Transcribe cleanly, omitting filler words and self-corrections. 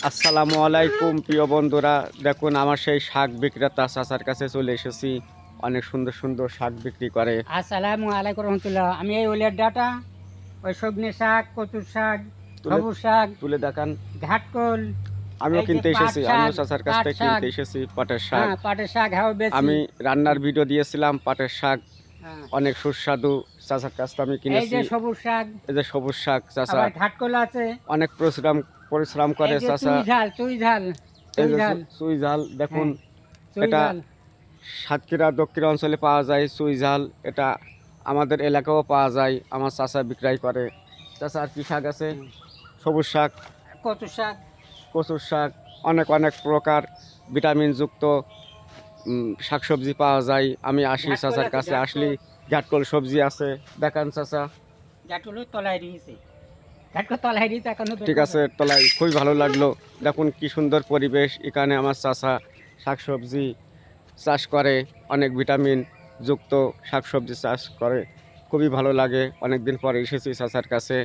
আসসালামু আলাইকুম প্রিয় বন্ধুরা, দেখুন আমার সেই শাক বিক্রেতা চাচার কাছে চলে এসেছি। অনেক সুন্দর সুন্দর শাক বিক্রি করে। আসসালামু আলাইকুম রহমতুল্লাহ। আমি এই ওলের ডাটা, ওই সজনে শাক, কচুর শাক, তুলে সবুজ শাক, তুলে দেখান। ঘাটকল, আমিও এই যে কিনতে পাট এসেছি, শাক, আমিও চাচার কাছ পাট থেকে শাক, কিনতে এসেছি পাটের শাক। হ্যাঁ পাটের শাক হ্যাঁ বেশি। আমি রান্নার ভিডিও দিয়েছিলাম পাটের শাক, হ্যাঁ, অনেক সুস্বাদু। চাচার কাছ থেকে আমি এই কিনেছি। যে সবুজ শাক, এই যে সবুজ শাক চাচা আবার ঘাটকল আছে, অনেক পরিশ্রম এই করে যে চাচা। চুই ঝাল, চুই ঝাল, এই চুই যে ঝাল, চুই ঝাল দেখুন, হ্যাঁ চুই এটা ঝাল। সাতক্ষীরা দক্ষিণ অঞ্চলে পাওয়া যায় চুই ঝাল। এটা আমাদের এলাকাও পাওয়া যায়, আমার চাচা বিক্রয় করে। চাচা আর কি শাক আছে? হুম, সবুজ শাক, কচুর শাক, কচুর শাক, অনেক অনেক প্রকার ভিটামিনযুক্ত শাকসবজি পাওয়া যায়। আমি আসি ঘাটকল চাচার আছে, কাছে, আসলি ঘাটকল, ঘাটকল সবজি আছে। দেখান চাচা। ঘাটকল তলায় দিয়েছে, ঘাটকল তলায় দিয়েছে এখনো বের ঠিক করবে আছে, না। তলায় খুবই ভালো লাগলো। দেখুন কি সুন্দর পরিবেশ এখানে। আমার চাচা শাকসবজি চাষ করে, অনেক ভিটামিন যুক্ত শাকসবজি চাষ করে। খুবই ভালো লাগে। অনেক দিন পরে এসেছি চাচার কাছে।